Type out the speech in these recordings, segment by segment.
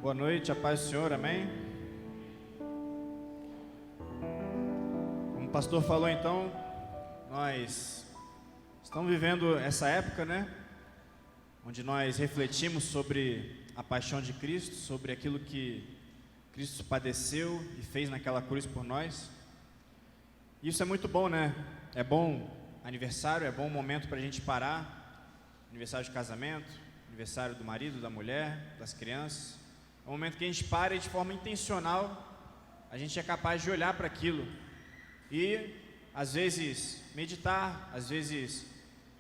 Boa noite, a paz do Senhor, amém? Como o pastor falou então, nós estamos vivendo essa época, né? Onde nós refletimos sobre a paixão de Cristo, sobre aquilo que Cristo padeceu e fez naquela cruz por nós. Isso é muito bom, né? É bom aniversário, é bom momento para a gente parar, aniversário de casamento, aniversário do marido, da mulher, das crianças. É um momento que a gente para e de forma intencional a gente é capaz de olhar para aquilo e às vezes meditar, às vezes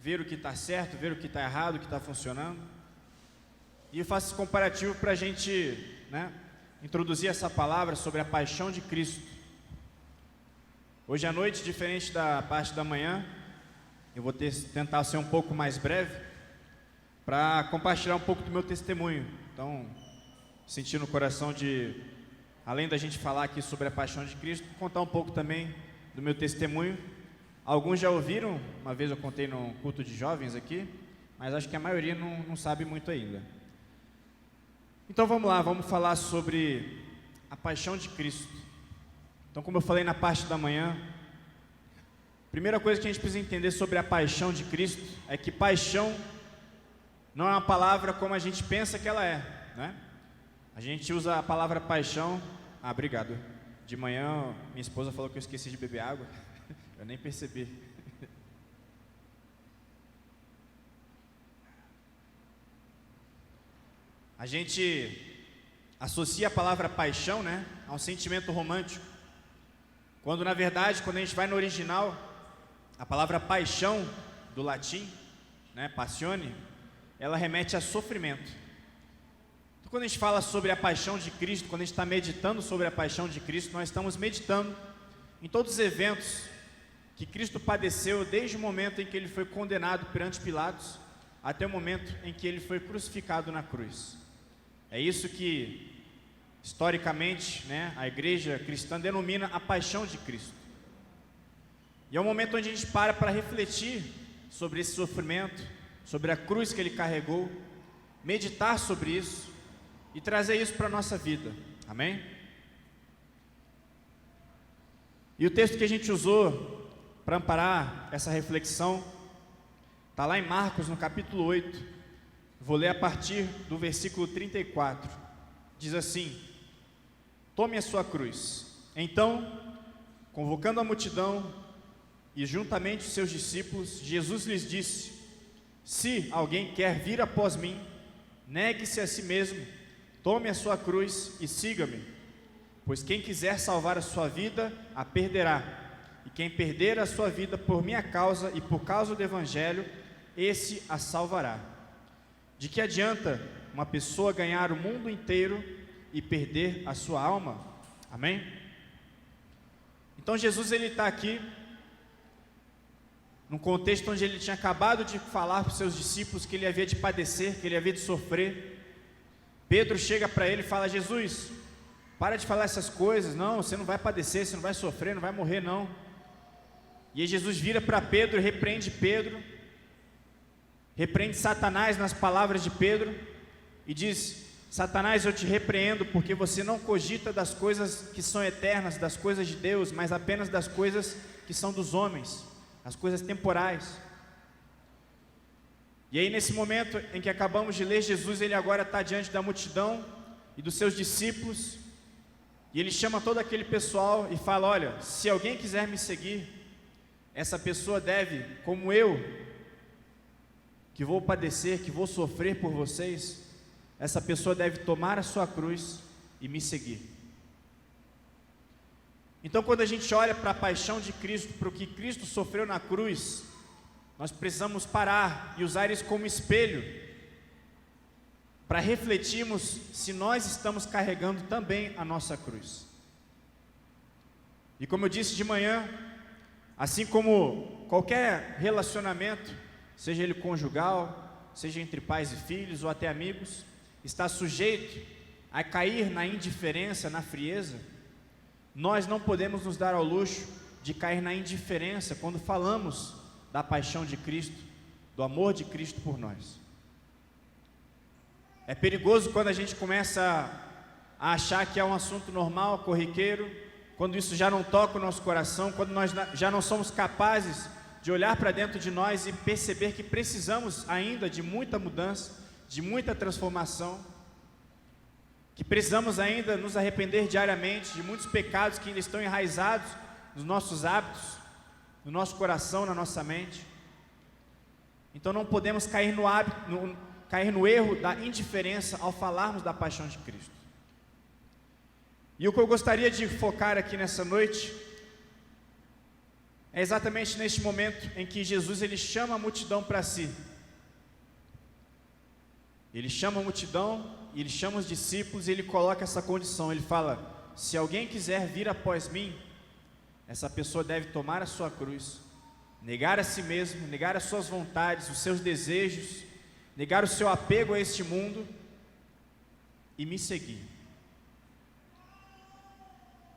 ver o que está certo, ver o que está errado, o que está funcionando. E eu faço esse comparativo para a gente, introduzir essa palavra sobre a paixão de Cristo. Hoje à noite, diferente da parte da manhã, eu vou tentar ser um pouco mais breve para compartilhar um pouco do meu testemunho. Então, senti no coração de, além da gente falar aqui sobre a paixão de Cristo, contar um pouco também do meu testemunho. Alguns já ouviram, uma vez eu contei num culto de jovens aqui, mas acho que a maioria não sabe muito ainda. Então vamos lá, vamos falar sobre a paixão de Cristo. Então, como eu falei na parte da manhã, a primeira coisa que a gente precisa entender sobre a paixão de Cristo é que paixão não é uma palavra como a gente pensa que ela é, né? A gente usa a palavra paixão. Obrigado. De manhã, minha esposa falou que eu esqueci de beber água. Eu nem percebi. A gente associa a palavra paixão, a um sentimento romântico. Quando na verdade, quando a gente vai no original, a palavra paixão, do latim, passione, ela remete a sofrimento. Quando a gente fala sobre a paixão de Cristo, quando a gente está meditando sobre a paixão de Cristo, nós estamos meditando em todos os eventos que Cristo padeceu, desde o momento em que ele foi condenado perante Pilatos, até o momento em que ele foi crucificado na cruz. É isso que, historicamente, a igreja cristã denomina a paixão de Cristo. E é um momento onde a gente para refletir sobre esse sofrimento, sobre a cruz que ele carregou, meditar sobre isso, e trazer isso para a nossa vida, amém? E o texto que a gente usou para amparar essa reflexão está lá em Marcos, no capítulo 8. Vou ler a partir do versículo 34. Diz assim: tome a sua cruz. Então, convocando a multidão e juntamente os seus discípulos, Jesus lhes disse: se alguém quer vir após mim, negue-se a si mesmo, tome a sua cruz e siga-me, pois quem quiser salvar a sua vida, a perderá, e quem perder a sua vida por minha causa e por causa do Evangelho, esse a salvará. De que adianta uma pessoa ganhar o mundo inteiro e perder a sua alma? Amém? Então Jesus ele está aqui, num contexto onde ele tinha acabado de falar para os seus discípulos que ele havia de padecer, que ele havia de sofrer. Pedro chega para ele e fala: Jesus, para de falar essas coisas, não, você não vai padecer, você não vai sofrer, não vai morrer não. E aí Jesus vira para Pedro e repreende Satanás nas palavras de Pedro, e diz: Satanás, eu te repreendo porque você não cogita das coisas que são eternas, das coisas de Deus, mas apenas das coisas que são dos homens, as coisas temporais. E aí nesse momento em que acabamos de ler, Jesus ele agora está diante da multidão e dos seus discípulos, e ele chama todo aquele pessoal e fala: olha, se alguém quiser me seguir, essa pessoa deve, como eu, que vou padecer, que vou sofrer por vocês, essa pessoa deve tomar a sua cruz e me seguir. Então quando a gente olha para a paixão de Cristo, para o que Cristo sofreu na cruz, nós precisamos parar e usar isso como espelho para refletirmos se nós estamos carregando também a nossa cruz. E como eu disse de manhã, assim como qualquer relacionamento, seja ele conjugal, seja entre pais e filhos ou até amigos, está sujeito a cair na indiferença, na frieza, nós não podemos nos dar ao luxo de cair na indiferença quando falamos da paixão de Cristo, do amor de Cristo por nós. É perigoso quando a gente começa a achar que é um assunto normal, corriqueiro, quando isso já não toca o nosso coração, quando nós já não somos capazes de olhar para dentro de nós e perceber que precisamos ainda de muita mudança, de muita transformação, que precisamos ainda nos arrepender diariamente de muitos pecados que ainda estão enraizados nos nossos hábitos, no nosso coração, na nossa mente. Então não podemos cair no erro da indiferença ao falarmos da paixão de Cristo. E o que eu gostaria de focar aqui nessa noite é exatamente neste momento em que Jesus ele chama a multidão para si. Ele chama a multidão, ele chama os discípulos e ele coloca essa condição. Ele fala: se alguém quiser vir após mim, essa pessoa deve tomar a sua cruz, negar a si mesmo, negar as suas vontades, os seus desejos, negar o seu apego a este mundo e me seguir.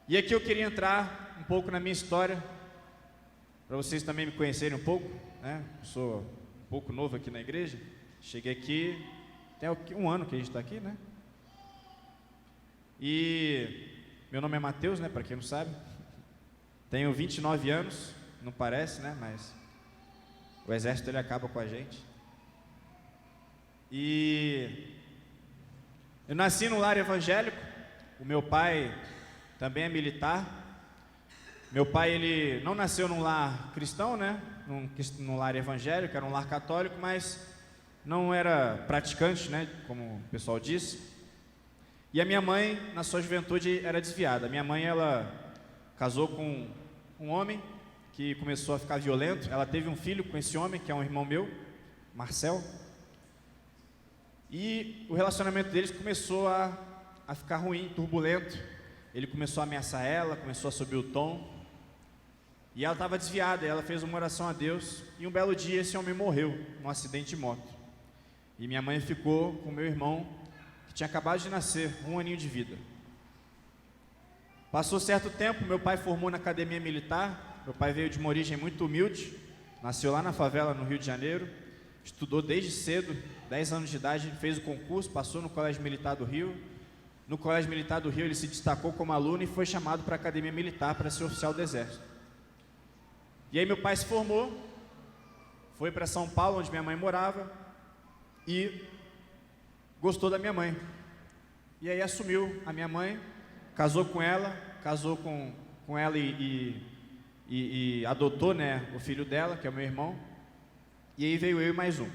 E aqui eu queria entrar um pouco na minha história, para vocês também me conhecerem um pouco, né? Eu sou um pouco novo aqui na igreja, cheguei aqui, tem um ano que a gente está aqui, né? E meu nome é Mateus, né? Para quem não sabe, tenho 29 anos, não parece, né? Mas o exército ele acaba com a gente. E eu nasci num lar evangélico, o meu pai também é militar. Meu pai, ele não nasceu num lar cristão, né? Num lar evangélico, era um lar católico, mas não era praticante, né? Como o pessoal diz. E a minha mãe, na sua juventude, era desviada. Minha mãe, ela casou com um homem que começou a ficar violento. Ela teve um filho com esse homem, que é um irmão meu, Marcel. E o relacionamento deles começou a ficar ruim, turbulento. Ele começou a ameaçar ela, começou a subir o tom. E ela estava desviada, e ela fez uma oração a Deus. E um belo dia esse homem morreu num acidente de moto. E minha mãe ficou com meu irmão, que tinha acabado de nascer, 1 aninho de vida. Passou certo tempo, meu pai formou na academia militar. Meu pai veio de uma origem muito humilde, nasceu lá na favela, no Rio de Janeiro. Estudou desde cedo, 10 anos de idade, fez o concurso, passou no Colégio Militar do Rio. No Colégio Militar do Rio ele se destacou como aluno e foi chamado para a academia militar para ser oficial do exército. E aí meu pai se formou, foi para São Paulo, onde minha mãe morava, e gostou da minha mãe. E aí assumiu a minha mãe, casou com ela e adotou, né, o filho dela, que é o meu irmão. E aí veio eu e mais um.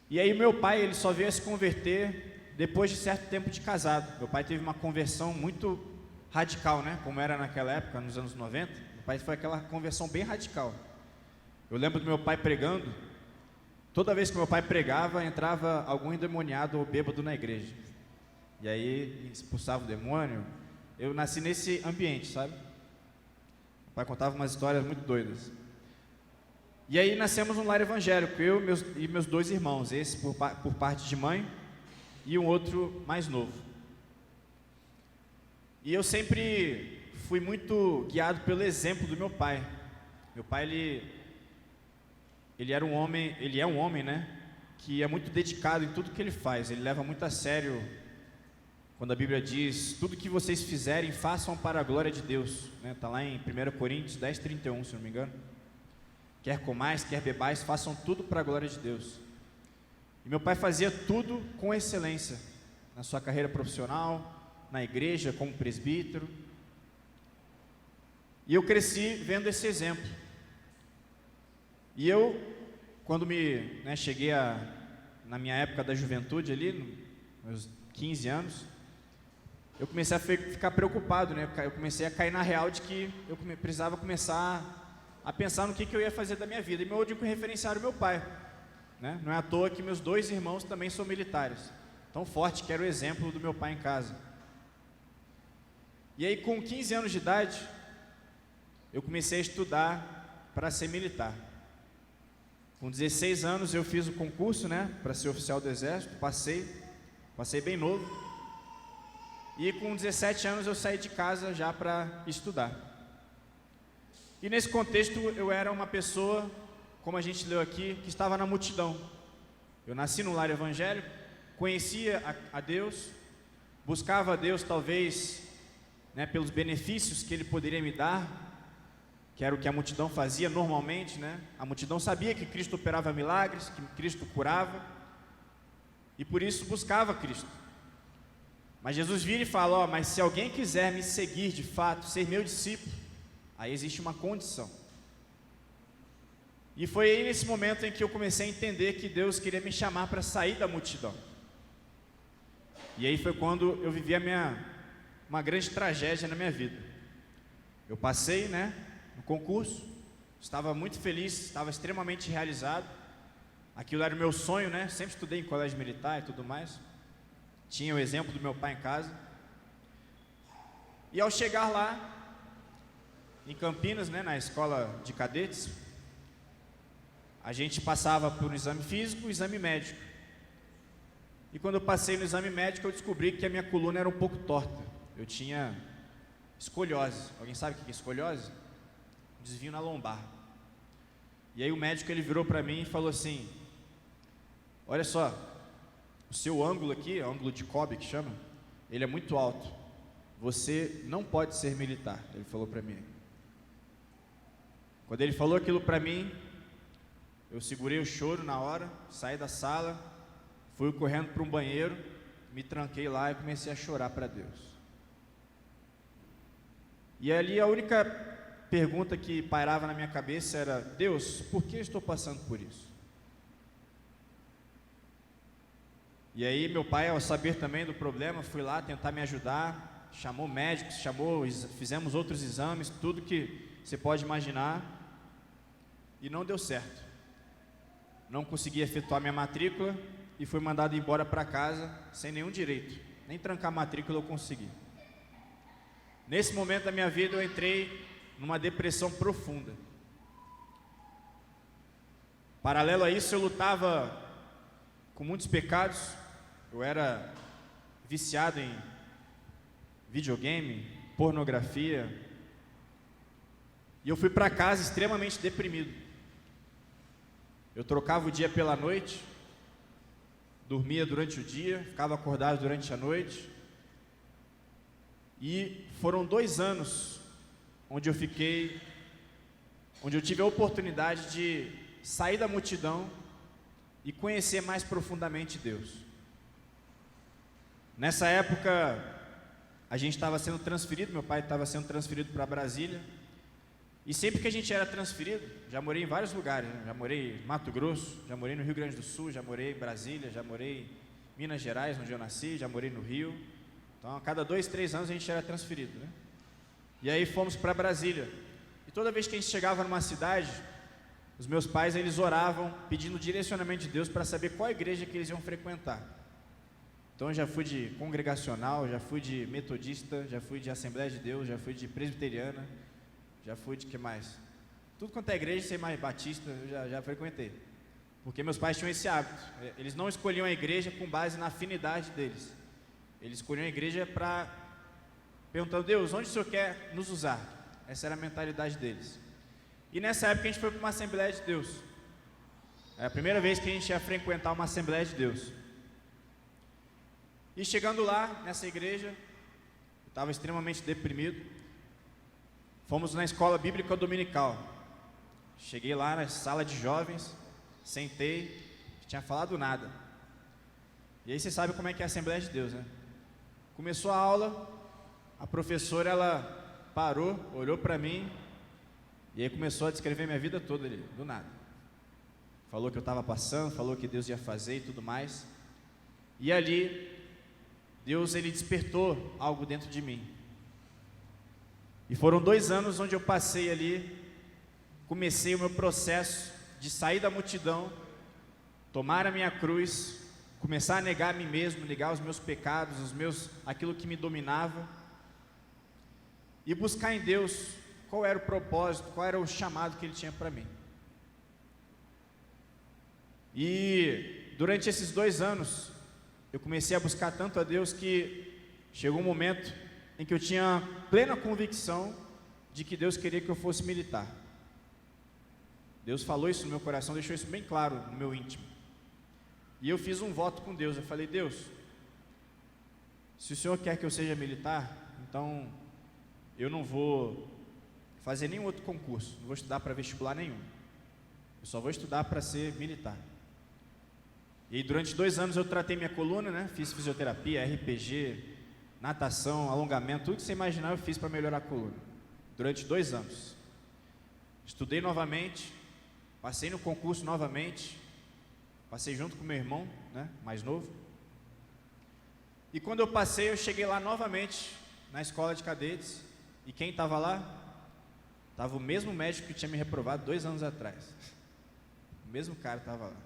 E aí meu pai, ele só veio a se converter depois de certo tempo de casado. Meu pai teve uma conversão muito radical, né, como era naquela época, nos anos 90. Meu pai foi aquela conversão bem radical. Eu lembro do meu pai pregando. Toda vez que meu pai pregava, entrava algum endemoniado ou bêbado na igreja. E aí expulsava o demônio. Eu nasci nesse ambiente, sabe? Meu pai contava umas histórias muito doidas. E aí nascemos num lar evangélico, eu e meus 2 irmãos, esse por parte de mãe e um outro mais novo. E eu sempre fui muito guiado pelo exemplo do meu pai. Meu pai, ele é um homem, né, que é muito dedicado em tudo que ele faz. Ele leva muito a sério quando a Bíblia diz: tudo que vocês fizerem, façam para a glória de Deus, né? Está lá em 1 Coríntios 10:31, se não me engano. Quer comais, quer bebais, façam tudo para a glória de Deus. E meu pai fazia tudo com excelência, na sua carreira profissional, na igreja, como presbítero. E eu cresci vendo esse exemplo. E eu, quando cheguei na minha época da juventude ali, meus 15 anos, eu comecei a ficar preocupado, né? Eu comecei a cair na real de que eu precisava começar a pensar no que eu ia fazer da minha vida. E meu único referenciário é meu pai, né? Não é à toa que meus 2 irmãos também são militares, tão forte que era o exemplo do meu pai em casa. E aí, com 15 anos de idade, eu comecei a estudar para ser militar. Com 16 anos eu fiz o concurso, né, para ser oficial do exército, passei bem novo. E com 17 anos eu saí de casa já para estudar. E nesse contexto eu era uma pessoa, como a gente leu aqui, que estava na multidão. Eu nasci no lar evangélico, conhecia a Deus, buscava a Deus talvez, né, pelos benefícios que Ele poderia me dar, que era o que a multidão fazia normalmente, né? A multidão sabia que Cristo operava milagres, que Cristo curava, e por isso buscava Cristo. Mas Jesus vira e fala: mas se alguém quiser me seguir de fato, ser meu discípulo, aí existe uma condição. E foi aí nesse momento em que eu comecei a entender que Deus queria me chamar para sair da multidão. E aí foi quando eu vivi uma grande tragédia na minha vida. Eu passei, né, no concurso, estava muito feliz, estava extremamente realizado. Aquilo era o meu sonho, né? Sempre estudei em colégio militar e tudo mais. Tinha o exemplo do meu pai em casa. E ao chegar lá, em Campinas, né, na escola de cadetes, a gente passava por um exame físico e um exame médico. E quando eu passei no exame médico, eu descobri que a minha coluna era um pouco torta. Eu tinha escoliose. Alguém sabe o que é escoliose? Desvio na lombar. E aí o médico, ele virou para mim e falou assim: olha só, o seu ângulo aqui, ângulo de Cobb que chama, ele é muito alto. Você não pode ser militar. Ele falou para mim. Quando ele falou aquilo para mim, eu segurei o choro na hora, saí da sala, fui correndo para um banheiro, me tranquei lá e comecei a chorar para Deus. E ali a única pergunta que pairava na minha cabeça era: Deus, por que eu estou passando por isso? E aí meu pai, ao saber também do problema, foi lá tentar me ajudar, chamou médicos, fizemos outros exames, tudo que você pode imaginar, e não deu certo. Não consegui efetuar minha matrícula e fui mandado embora para casa sem nenhum direito, nem trancar a matrícula eu consegui. Nesse momento da minha vida eu entrei numa depressão profunda. Paralelo a isso, eu lutava com muitos pecados. Eu era viciado em videogame, pornografia, e eu fui para casa extremamente deprimido. Eu trocava o dia pela noite, dormia durante o dia, ficava acordado durante a noite, e foram 2 anos onde eu tive a oportunidade de sair da multidão e conhecer mais profundamente Deus. Nessa época, a gente estava sendo transferido, meu pai estava sendo transferido para Brasília, e sempre que a gente era transferido, já morei em vários lugares, né? Já morei em Mato Grosso, já morei no Rio Grande do Sul, já morei em Brasília, já morei em Minas Gerais, onde eu nasci, já morei no Rio. Então, a cada 2, 3 anos a gente era transferido, né? E aí fomos para Brasília. E toda vez que a gente chegava numa cidade, os meus pais, eles oravam pedindo direcionamento de Deus para saber qual igreja que eles iam frequentar. Então eu já fui de congregacional, já fui de metodista, já fui de Assembleia de Deus, já fui de presbiteriana, já fui de que mais? Tudo quanto é igreja, sei mais, batista, eu já frequentei. Porque meus pais tinham esse hábito. Eles não escolhiam a igreja com base na afinidade deles. Eles escolhiam a igreja perguntando: Deus, onde o Senhor quer nos usar? Essa era a mentalidade deles. E nessa época a gente foi para uma Assembleia de Deus. É a primeira vez que a gente ia frequentar uma Assembleia de Deus. E chegando lá, nessa igreja, eu estava extremamente deprimido. Fomos na escola bíblica dominical. Cheguei lá na sala de jovens, sentei, não tinha falado nada. E aí você sabe como é que é a Assembleia de Deus, né? Começou a aula, a professora, ela parou, olhou para mim, e aí começou a descrever minha vida toda ali, do nada. Falou que eu estava passando, falou que Deus ia fazer e tudo mais. E ali, Deus, ele despertou algo dentro de mim. E foram 2 anos onde eu passei ali, comecei o meu processo de sair da multidão, tomar a minha cruz, começar a negar a mim mesmo, negar os meus pecados, aquilo que me dominava, e buscar em Deus qual era o propósito, qual era o chamado que Ele tinha para mim. E durante esses 2 anos, eu comecei a buscar tanto a Deus que chegou um momento em que eu tinha plena convicção de que Deus queria que eu fosse militar. Deus falou isso no meu coração, deixou isso bem claro no meu íntimo. E eu fiz um voto com Deus, eu falei: Deus, se o senhor quer que eu seja militar, então eu não vou fazer nenhum outro concurso, não vou estudar para vestibular nenhum, eu só vou estudar para ser militar. E aí, durante 2 anos eu tratei minha coluna, né? Fiz fisioterapia, RPG, natação, alongamento, tudo que você imaginar eu fiz para melhorar a coluna, durante 2 anos. Estudei novamente, passei no concurso novamente, passei junto com meu irmão, né? Mais novo. E quando eu passei, eu cheguei lá novamente, na escola de cadetes, e quem estava lá? Estava o mesmo médico que tinha me reprovado 2 anos atrás. O mesmo cara estava lá.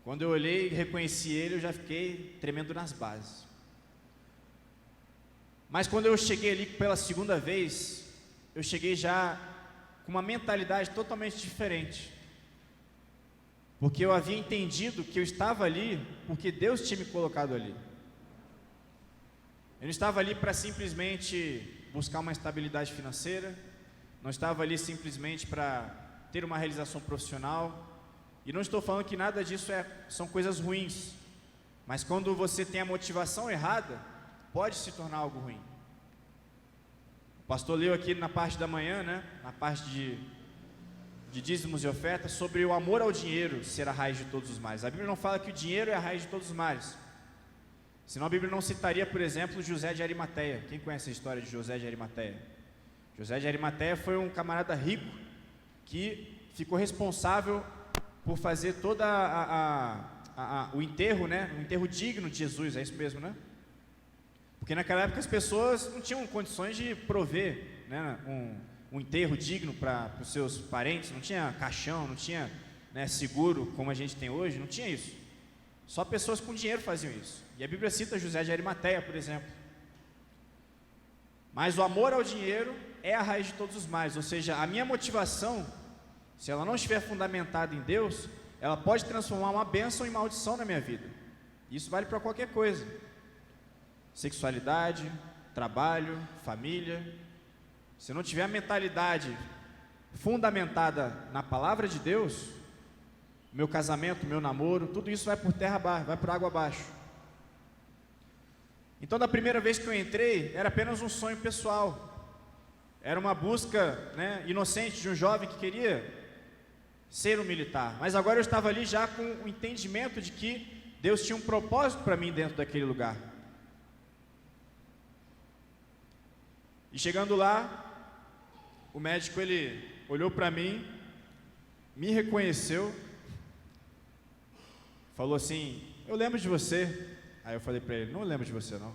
Quando eu olhei e reconheci ele, eu já fiquei tremendo nas bases. Mas quando eu cheguei ali pela segunda vez, eu cheguei já com uma mentalidade totalmente diferente. Porque eu havia entendido que eu estava ali porque Deus tinha me colocado ali. Eu não estava ali para simplesmente buscar uma estabilidade financeira, não estava ali simplesmente para ter uma realização profissional, e não estou falando que nada disso são coisas ruins, mas quando você tem a motivação errada, pode se tornar algo ruim. O pastor leu aqui na parte da manhã, né, na parte de dízimos e ofertas, sobre o amor ao dinheiro ser a raiz de todos os males. A Bíblia não fala que o dinheiro é a raiz de todos os males, senão a Bíblia não citaria, por exemplo, José de Arimateia. Quem conhece a história de José de Arimateia? José de Arimateia foi um camarada rico que ficou responsável por fazer todo o enterro, né? Um enterro digno de Jesus, é isso mesmo, né? Porque naquela época as pessoas não tinham condições de prover, né, um enterro digno para os seus parentes, não tinha caixão, não tinha, né, seguro como a gente tem hoje, não tinha isso. Só pessoas com dinheiro faziam isso. E a Bíblia cita José de Arimateia, por exemplo. Mas o amor ao dinheiro é a raiz de todos os males, ou seja, a minha motivação, se ela não estiver fundamentada em Deus, ela pode transformar uma bênção em maldição na minha vida. Isso vale para qualquer coisa. Sexualidade, trabalho, família. Se eu não tiver a mentalidade fundamentada na palavra de Deus, meu casamento, meu namoro, tudo isso vai por terra abaixo, vai por água abaixo. Então, da primeira vez que eu entrei, era apenas um sonho pessoal. Era uma busca, né, inocente de um jovem que queria ser um militar. Mas agora eu estava ali já com o entendimento de que Deus tinha um propósito para mim dentro daquele lugar. E chegando lá, o médico, ele olhou para mim, me reconheceu, falou assim: eu lembro de você. Aí eu falei para ele: não lembro de você não.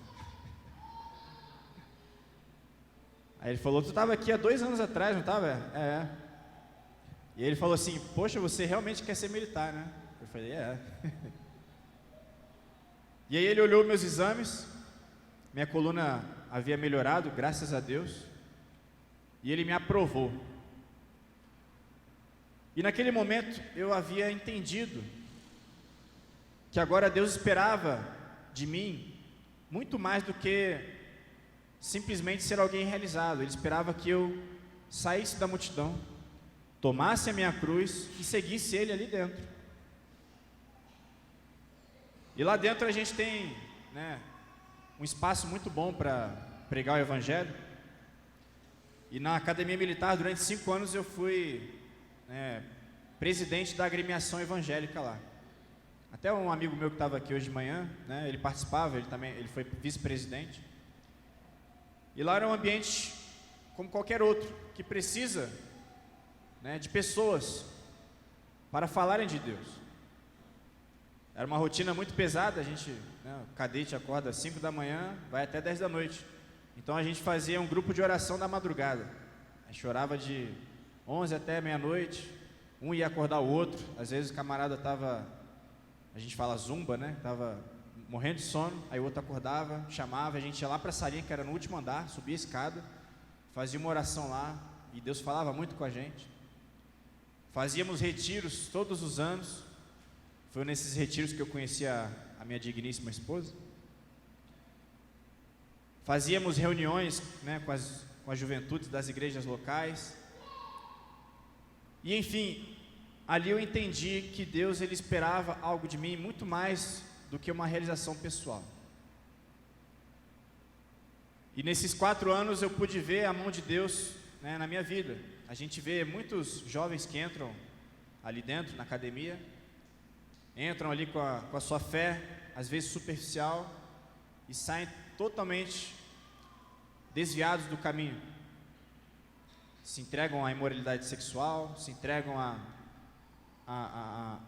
Aí ele falou: tu estava aqui há 2 anos atrás, não estava? É. E ele falou assim: poxa, você realmente quer ser militar, né? Eu falei: é. E aí ele olhou meus exames, minha coluna havia melhorado, graças a Deus, e ele me aprovou. E naquele momento eu havia entendido que agora Deus esperava de mim muito mais do que simplesmente ser alguém realizado. Ele esperava que eu saísse da multidão, tomasse a minha cruz e seguisse Ele ali dentro. E lá dentro a gente tem, né, um espaço muito bom para pregar o Evangelho. E na academia militar, durante 5 anos, eu fui, né, presidente da agremiação evangélica lá. Até um amigo meu que estava aqui hoje de manhã, né, ele participava, ele foi vice-presidente. E lá era um ambiente como qualquer outro, que precisa, né, de pessoas para falarem de Deus. Era uma rotina muito pesada, a gente, né, o cadete acorda às 5 da manhã, vai até 10 da noite. Então a gente fazia um grupo de oração da madrugada. A gente orava de 11 até meia-noite, um ia acordar o outro. Às vezes o camarada estava, a gente fala zumba, né, estava morrendo de sono, aí o outro acordava, chamava, a gente ia lá para a salinha que era no último andar, subia a escada, fazia uma oração lá, e Deus falava muito com a gente. Fazíamos retiros todos os anos. Foi nesses retiros que eu conheci a minha digníssima esposa. Fazíamos reuniões, né, com as juventudes das igrejas locais. E enfim, ali eu entendi que Deus, ele esperava algo de mim muito mais do que uma realização pessoal. E nesses 4 anos eu pude ver a mão de Deus, né, na minha vida. A gente vê muitos jovens que entram ali dentro, na academia, entram ali com a sua fé, às vezes superficial, e saem totalmente desviados do caminho. Se entregam à imoralidade sexual, se entregam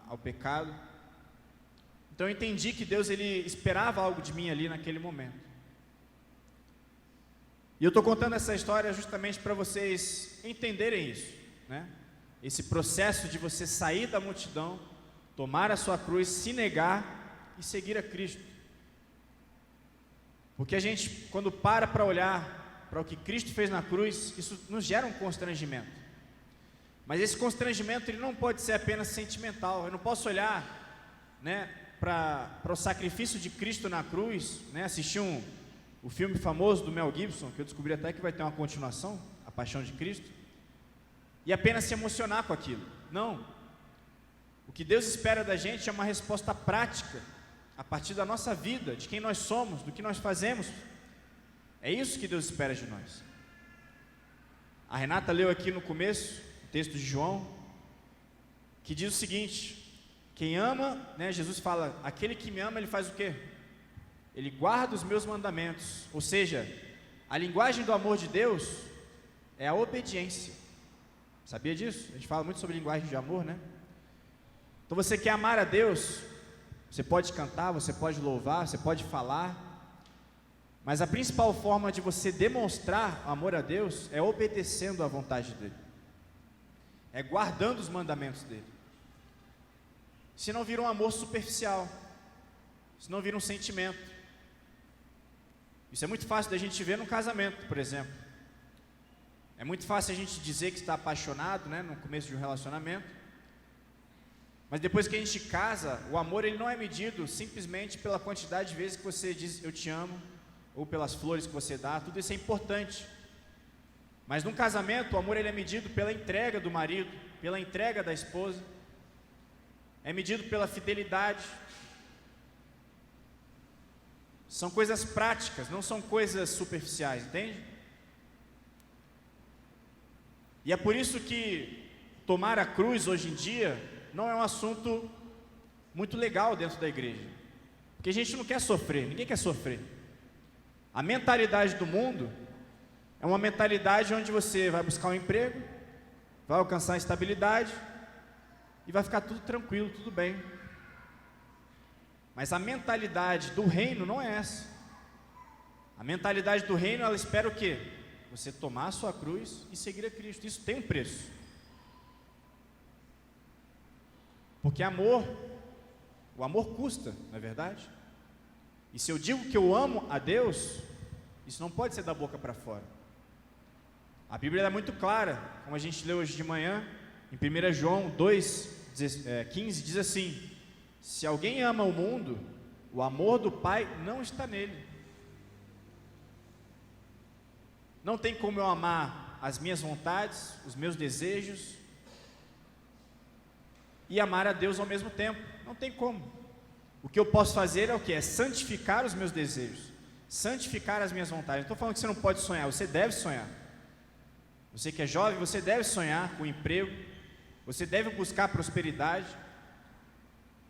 ao pecado. Então eu entendi que Deus, ele esperava algo de mim ali naquele momento. E eu estou contando essa história justamente para vocês entenderem isso, né? Esse processo de você sair da multidão, tomar a sua cruz, se negar e seguir a Cristo. Porque a gente, quando para olhar para o que Cristo fez na cruz, isso nos gera um constrangimento. Mas esse constrangimento, ele não pode ser apenas sentimental. Eu não posso olhar, né, para o sacrifício de Cristo na cruz, né, assistir o filme famoso do Mel Gibson, que eu descobri até que vai ter uma continuação, A Paixão de Cristo, e apenas se emocionar com aquilo. Não. O que Deus espera da gente é uma resposta prática, a partir da nossa vida, de quem nós somos, do que nós fazemos. É isso que Deus espera de nós. A Renata leu aqui no começo, o texto de João, que diz o seguinte: quem ama, né, Jesus fala, aquele que me ama, ele faz o quê? Ele guarda os meus mandamentos. Ou seja, a linguagem do amor de Deus é a obediência. Sabia disso? A gente fala muito sobre linguagem de amor, né? Então você quer amar a Deus, você pode cantar, você pode louvar, você pode falar, mas a principal forma de você demonstrar amor a Deus é obedecendo à vontade dEle, é guardando os mandamentos dEle. Senão vira um amor superficial, senão vira um sentimento. Isso é muito fácil da gente ver no casamento, por exemplo. É muito fácil a gente dizer que está apaixonado, né, no começo de um relacionamento, mas depois que a gente casa, o amor, ele não é medido simplesmente pela quantidade de vezes que você diz eu te amo, ou pelas flores que você dá. Tudo isso é importante, mas no casamento o amor, ele é medido pela entrega do marido, pela entrega da esposa, é medido pela fidelidade. São coisas práticas, não são coisas superficiais, entende? E é por isso que tomar a cruz hoje em dia não é um assunto muito legal dentro da igreja, porque a gente não quer sofrer, ninguém quer sofrer. A mentalidade do mundo é uma mentalidade onde você vai buscar um emprego, vai alcançar a estabilidade e vai ficar tudo tranquilo, tudo bem. Mas a mentalidade do reino não é essa. A mentalidade do reino, ela espera o quê? Você tomar a sua cruz e seguir a Cristo. Isso tem um preço. Porque o amor custa, não é verdade? E se eu digo que eu amo a Deus, isso não pode ser da boca para fora. A Bíblia é muito clara, como a gente leu hoje de manhã, em 1 João 2,15, diz assim: se alguém ama o mundo, o amor do Pai não está nele. Não tem como eu amar as minhas vontades, os meus desejos, e amar a Deus ao mesmo tempo. Não tem como. O que eu posso fazer é o que? É santificar os meus desejos, santificar as minhas vontades. Não estou falando que você não pode sonhar, você deve sonhar. Você que é jovem, você deve sonhar com emprego, você deve buscar prosperidade,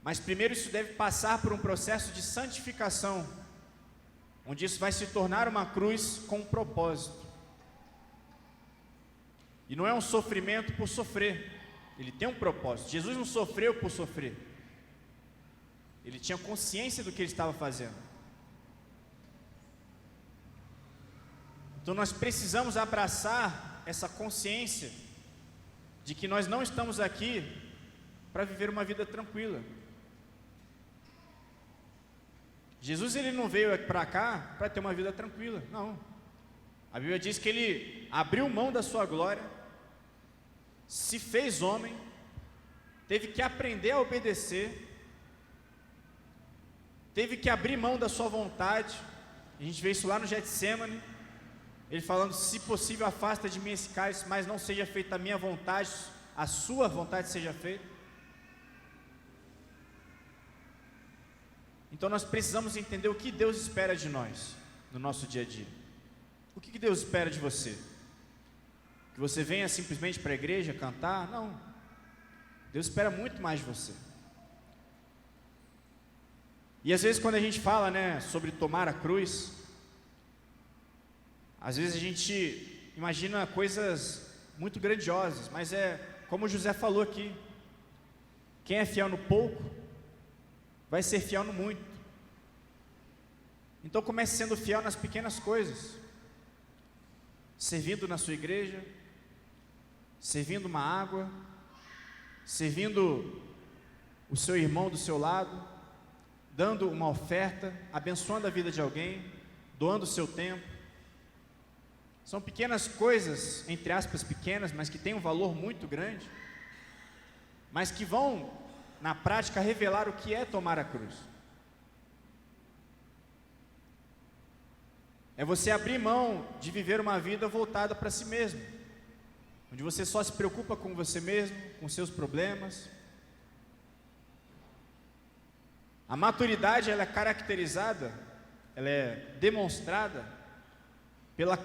mas primeiro isso deve passar por um processo de santificação, onde isso vai se tornar uma cruz com um propósito. E não é um sofrimento por sofrer, ele tem um propósito. Jesus não sofreu por sofrer, ele tinha consciência do que ele estava fazendo. Então nós precisamos abraçar essa consciência de que nós não estamos aqui para viver uma vida tranquila. Jesus, ele não veio para cá para ter uma vida tranquila, não. A Bíblia diz que ele abriu mão da sua glória, se fez homem, teve que aprender a obedecer, teve que abrir mão da sua vontade. A gente vê isso lá no Getsêmani, ele falando: se possível afasta de mim esse cálice, mas não seja feita a minha vontade, a sua vontade seja feita. Então nós precisamos entender o que Deus espera de nós no nosso dia a dia. O que Deus espera de você? Que você venha simplesmente para a igreja cantar? Não. Deus espera muito mais de você. E às vezes quando a gente fala, sobre tomar a cruz, às vezes a gente imagina coisas muito grandiosas, mas é como José falou aqui: quem é fiel no pouco, vai ser fiel no muito. Então comece sendo fiel nas pequenas coisas, servindo na sua igreja, servindo uma água, servindo o seu irmão do seu lado, dando uma oferta, abençoando a vida de alguém, doando o seu tempo. São pequenas coisas, entre aspas pequenas, mas que têm um valor muito grande, mas que vão, na prática, revelar o que é tomar a cruz. É você abrir mão de viver uma vida voltada para si mesmo, onde você só se preocupa com você mesmo, com seus problemas. A maturidade, ela é caracterizada, ela é demonstrada pela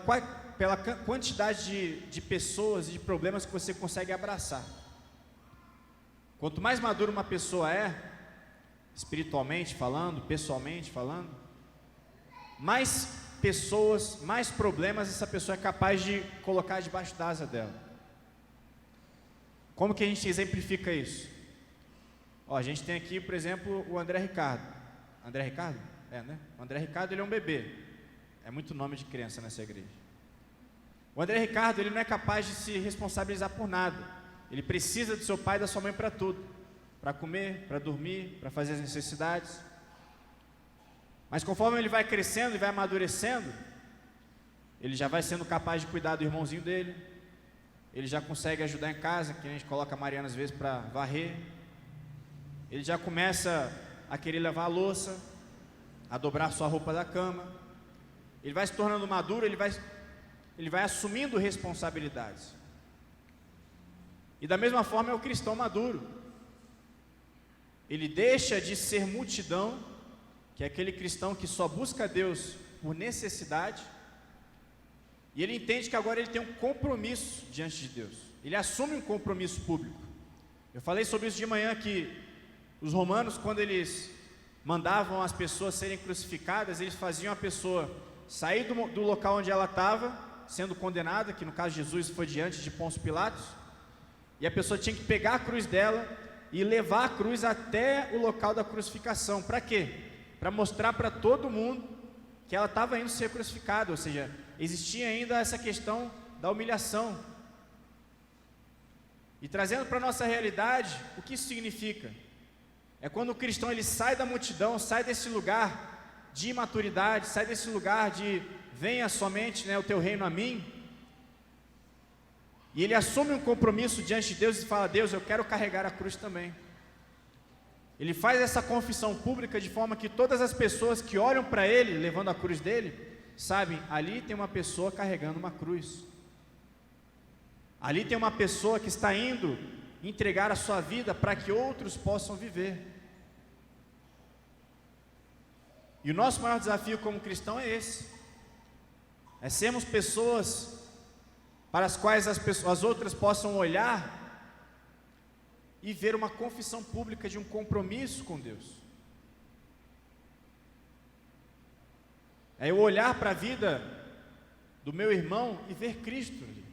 quantidade de pessoas e de problemas que você consegue abraçar. Quanto mais madura uma pessoa é, espiritualmente falando, pessoalmente falando, mais pessoas, mais problemas essa pessoa é capaz de colocar debaixo da asa dela. Como que a gente exemplifica isso? A gente tem aqui, por exemplo, o André Ricardo. André Ricardo? O André Ricardo, ele é um bebê. É muito nome de criança nessa igreja. O André Ricardo, ele não é capaz de se responsabilizar por nada. Ele precisa do seu pai e da sua mãe para tudo. Para comer, para dormir, para fazer as necessidades. Mas conforme ele vai crescendo e vai amadurecendo, ele já vai sendo capaz de cuidar do irmãozinho dele. Ele já consegue ajudar em casa, que a gente coloca a Mariana às vezes para varrer. Ele já começa a querer lavar a louça, a dobrar sua roupa da cama. Ele vai se tornando maduro, ele vai assumindo responsabilidades. E da mesma forma é o cristão maduro. Ele deixa de ser multidão, que é aquele cristão que só busca Deus por necessidade, e ele entende que agora ele tem um compromisso diante de Deus. Ele assume um compromisso público. Eu falei sobre isso de manhã, que os romanos, quando eles mandavam as pessoas serem crucificadas, eles faziam a pessoa sair do local onde ela estava, sendo condenada, que no caso de Jesus foi diante de Pôncio Pilatos, e a pessoa tinha que pegar a cruz dela e levar a cruz até o local da crucificação. Para quê? Para mostrar para todo mundo que ela estava indo ser crucificada, ou seja, existia ainda essa questão da humilhação. E trazendo para a nossa realidade, o que isso significa? É quando o cristão ele sai da multidão, sai desse lugar de imaturidade, sai desse lugar de venha somente o teu reino a mim, e ele assume um compromisso diante de Deus e fala: Deus, eu quero carregar a cruz também. Ele faz essa confissão pública de forma que todas as pessoas que olham para ele, levando a cruz dele, sabem, ali tem uma pessoa carregando uma cruz. Ali tem uma pessoa que está indo entregar a sua vida para que outros possam viver. E o nosso maior desafio como cristão é esse: é sermos pessoas para as quais as outras possam olhar e ver uma confissão pública de um compromisso com Deus. É eu olhar para a vida do meu irmão e ver Cristo ali.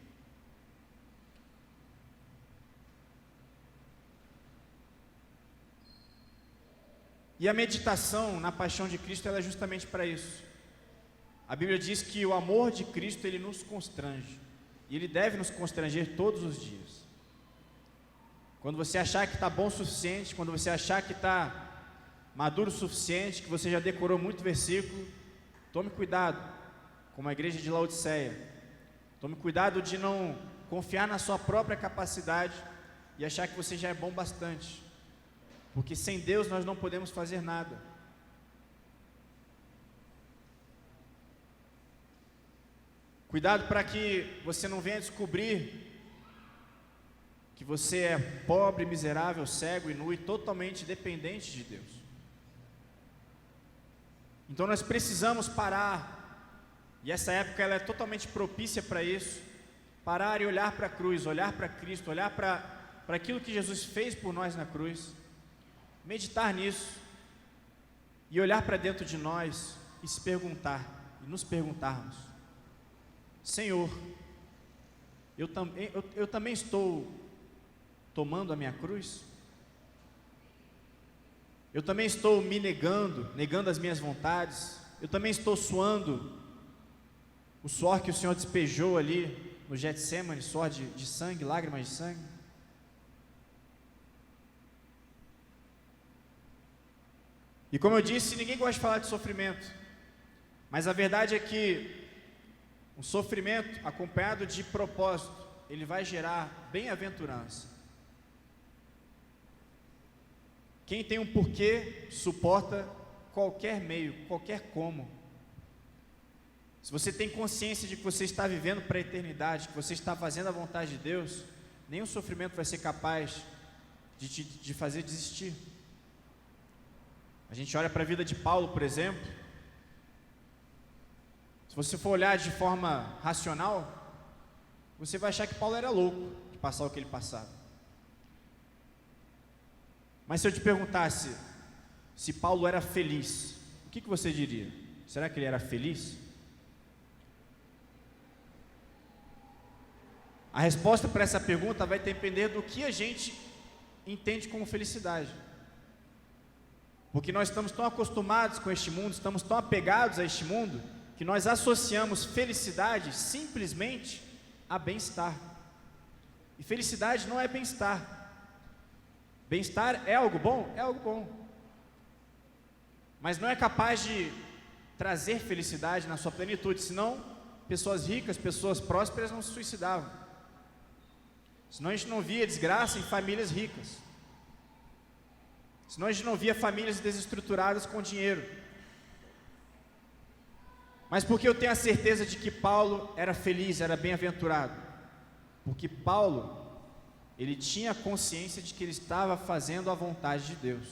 E a meditação na paixão de Cristo, ela é justamente para isso. A Bíblia diz que o amor de Cristo, ele nos constrange, e ele deve nos constranger todos os dias. Quando você achar que está bom o suficiente, quando você achar que está maduro o suficiente, que você já decorou muito versículo, tome cuidado, como a igreja de Laodiceia. Tome cuidado de não confiar na sua própria capacidade e achar que você já é bom bastante, porque sem Deus nós não podemos fazer nada. Cuidado para que você não venha descobrir que você é pobre, miserável, cego e nu e totalmente dependente de Deus. Então nós precisamos parar, e essa época ela é totalmente propícia para isso, parar e olhar para a cruz, olhar para Cristo, olhar para aquilo que Jesus fez por nós na cruz, meditar nisso, e olhar para dentro de nós, e se perguntar, e nos perguntarmos: Senhor, eu também estou tomando a minha cruz? Eu também estou me negando as minhas vontades? Eu também estou suando o suor que o Senhor despejou ali no Getsêmani, suor de sangue, lágrimas de sangue? E como eu disse, ninguém gosta de falar de sofrimento, mas a verdade é que um sofrimento acompanhado de propósito, ele vai gerar bem-aventurança. Quem tem um porquê, suporta qualquer meio, qualquer como. Se você tem consciência de que você está vivendo para a eternidade, que você está fazendo a vontade de Deus, nenhum sofrimento vai ser capaz de fazer desistir. A gente olha para a vida de Paulo, por exemplo. Se você for olhar de forma racional, você vai achar que Paulo era louco de passar o que ele passava. Mas se eu te perguntasse se Paulo era feliz, o que você diria? Será que ele era feliz? A resposta para essa pergunta vai depender do que a gente entende como felicidade. Porque nós estamos tão acostumados com este mundo, estamos tão apegados a este mundo, que nós associamos felicidade simplesmente a bem-estar. E felicidade não é bem-estar. Bem-estar é algo bom? É algo bom. Mas não é capaz de trazer felicidade na sua plenitude, senão pessoas ricas, pessoas prósperas não se suicidavam. Senão a gente não via desgraça em famílias ricas. Senão a gente não via famílias desestruturadas com dinheiro. Mas por que eu tenho a certeza de que Paulo era feliz, era bem-aventurado? Porque Paulo, ele tinha consciência de que ele estava fazendo a vontade de Deus.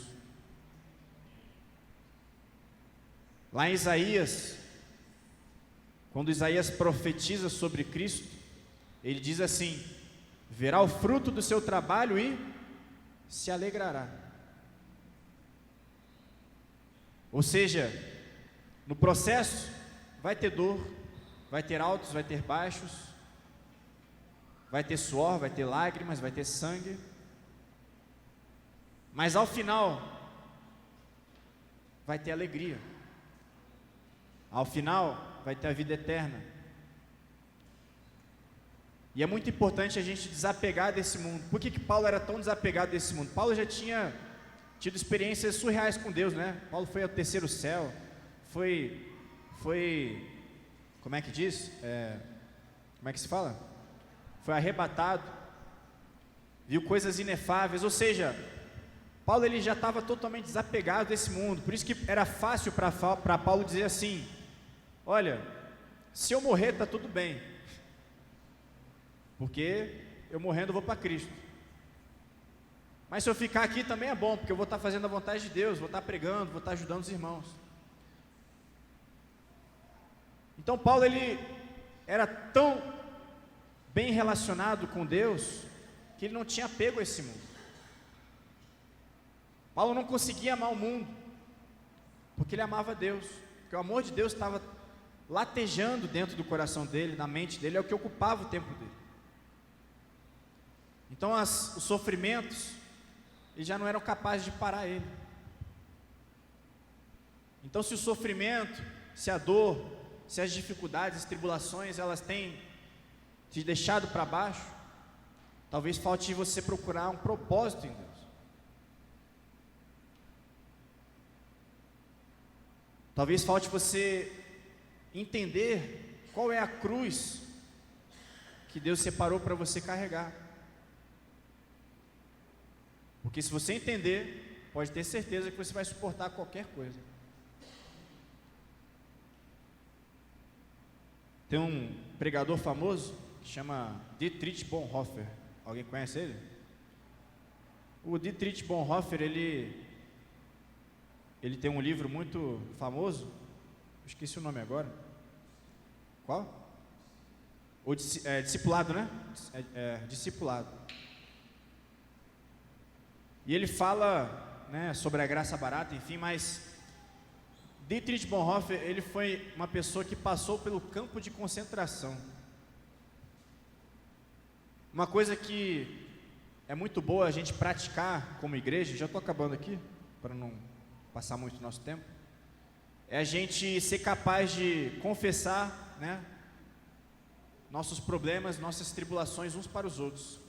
Lá em Isaías, quando Isaías profetiza sobre Cristo, ele diz assim: verá o fruto do seu trabalho e se alegrará. Ou seja, no processo vai ter dor, vai ter altos, vai ter baixos, vai ter suor, vai ter lágrimas, vai ter sangue, mas ao final vai ter alegria, ao final vai ter a vida eterna. E é muito importante a gente desapegar desse mundo. Por que Paulo era tão desapegado desse mundo? Paulo já tinha tido experiências surreais com Deus, né? Paulo foi ao terceiro céu, foi, como é que diz? Como é que se fala? Foi arrebatado, viu coisas inefáveis. Ou seja, Paulo ele já estava totalmente desapegado desse mundo. Por isso que era fácil para Paulo dizer assim: olha, se eu morrer está tudo bem, porque eu morrendo eu vou para Cristo. Mas se eu ficar aqui também é bom, porque eu vou estar fazendo a vontade de Deus, vou estar pregando, vou estar ajudando os irmãos. Então Paulo ele era tão bem relacionado com Deus que ele não tinha apego a esse mundo. Paulo não conseguia amar o mundo porque ele amava Deus, porque o amor de Deus estava latejando dentro do coração dele, na mente dele, é o que ocupava o tempo dele. Então os sofrimentos eles já não eram capazes de parar ele. Então se o sofrimento, se a dor, se as dificuldades, as tribulações, elas têm te deixado para baixo, talvez falte você procurar um propósito em Deus. Talvez falte você entender qual é a cruz que Deus separou para você carregar. Porque se você entender, pode ter certeza que você vai suportar qualquer coisa. Tem um pregador famoso que chama Dietrich Bonhoeffer. Alguém conhece ele? O Dietrich Bonhoeffer, ele tem um livro muito famoso Eu esqueci o nome agora. Qual? Discipulado, né? Discipulado. E ele fala, né, sobre a graça barata, enfim, mas Dietrich Bonhoeffer, ele foi uma pessoa que passou pelo campo de concentração. Uma coisa que é muito boa a gente praticar como igreja, já estou acabando aqui, para não passar muito nosso tempo, é a gente ser capaz de confessar, né, nossos problemas, nossas tribulações uns para os outros.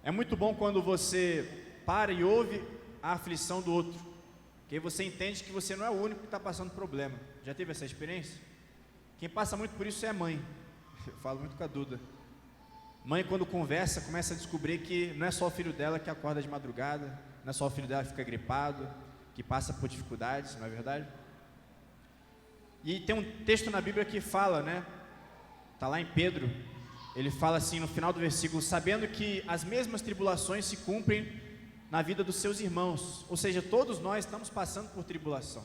É muito bom quando você para e ouve a aflição do outro, porque aí você entende que você não é o único que está passando problema. Já teve essa experiência? Quem passa muito por isso é a mãe. Eu falo muito com a Duda. Mãe, quando conversa, começa a descobrir que não é só o filho dela que acorda de madrugada, não é só o filho dela que fica gripado, que passa por dificuldades, não é verdade? E tem um texto na Bíblia que fala, né? Está lá em Pedro, ele fala assim no final do versículo: sabendo que as mesmas tribulações se cumprem na vida dos seus irmãos. Ou seja, todos nós estamos passando por tribulação.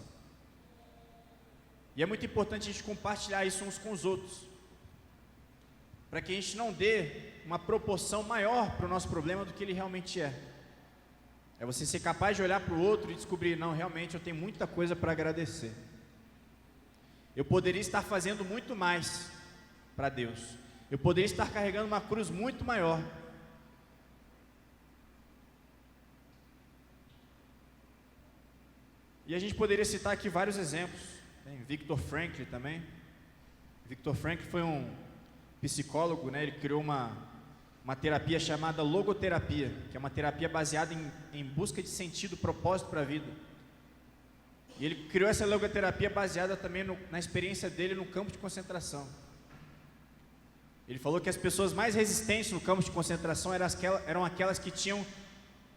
E é muito importante a gente compartilhar isso uns com os outros, para que a gente não dê uma proporção maior para o nosso problema do que ele realmente é. É você ser capaz de olhar para o outro e descobrir: não, realmente eu tenho muita coisa para agradecer. Eu poderia estar fazendo muito mais para Deus. Eu poderia estar carregando uma cruz muito maior. E a gente poderia citar aqui vários exemplos. Tem Viktor Frankl também. Viktor Frankl foi um psicólogo, né? Ele criou uma terapia chamada logoterapia, que é uma terapia baseada em busca de sentido, propósito para a vida. E ele criou essa logoterapia baseada também na experiência dele no campo de concentração. Ele falou que as pessoas mais resistentes no campo de concentração eram aquelas que tinham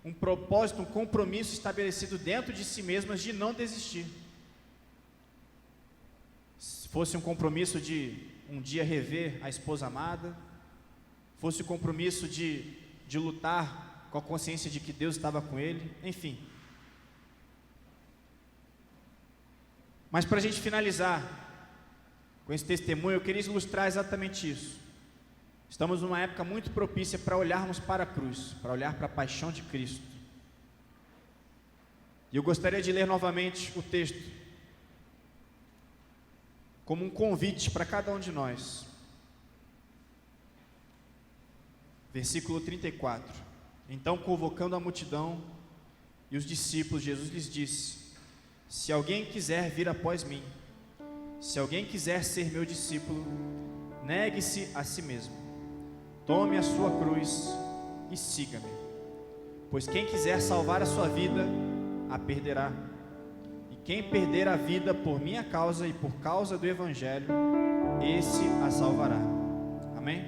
um propósito, um compromisso estabelecido dentro de si mesmas de não desistir. Se fosse um compromisso de um dia rever a esposa amada, fosse o compromisso de lutar com a consciência de que Deus estava com ele, enfim. Mas para a gente finalizar com esse testemunho, eu queria ilustrar exatamente isso. Estamos numa época muito propícia para olharmos para a cruz, para olhar para a paixão de Cristo. E eu gostaria de ler novamente o texto, como um convite para cada um de nós. Versículo 34. Então, convocando a multidão e os discípulos, Jesus lhes disse: se alguém quiser vir após mim, se alguém quiser ser meu discípulo, negue-se a si mesmo. Tome a sua cruz e siga-me. Pois quem quiser salvar a sua vida, a perderá. E quem perder a vida por minha causa e por causa do Evangelho, esse a salvará. Amém?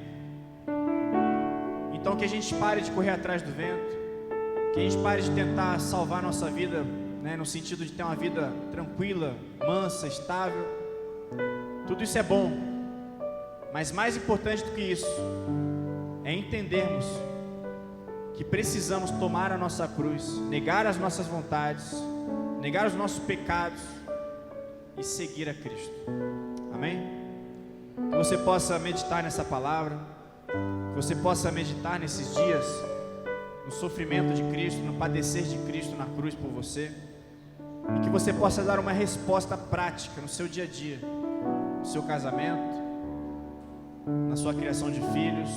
Então que a gente pare de correr atrás do vento, que a gente pare de tentar salvar a nossa vida, né, no sentido de ter uma vida tranquila, mansa, estável. Tudo isso é bom, mas mais importante do que isso é entendermos que precisamos tomar a nossa cruz, negar as nossas vontades, negar os nossos pecados e seguir a Cristo. Amém? Que você possa meditar nessa palavra, que você possa meditar nesses dias no sofrimento de Cristo, no padecer de Cristo na cruz por você, e que você possa dar uma resposta prática no seu dia a dia, no seu casamento, na sua criação de filhos,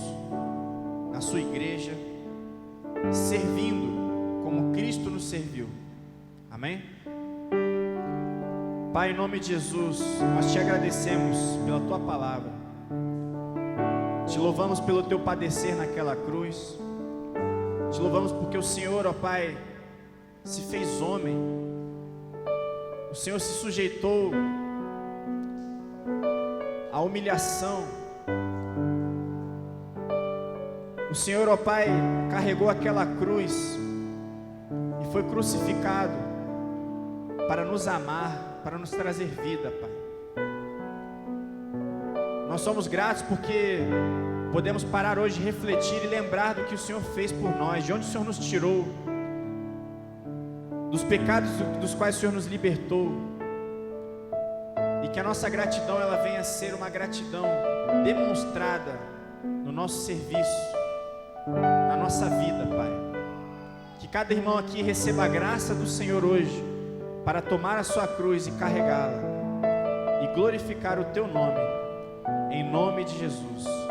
na sua igreja, servindo como Cristo nos serviu. Amém? Pai, em nome de Jesus, nós te agradecemos pela tua palavra, te louvamos pelo teu padecer naquela cruz, te louvamos porque o Senhor, ó Pai, se fez homem, o Senhor se sujeitou à humilhação. O Senhor, ó Pai, carregou aquela cruz e foi crucificado para nos amar, para nos trazer vida, Pai. Nós somos gratos porque podemos parar hoje e refletir e lembrar do que o Senhor fez por nós, de onde o Senhor nos tirou, dos pecados dos quais o Senhor nos libertou. e que a nossa gratidão ela venha a ser uma gratidão demonstrada no nosso serviço, na nossa vida, Pai. Que cada irmão aqui receba a graça do Senhor hoje para tomar a sua cruz e carregá-la e glorificar o Teu nome, em nome de Jesus.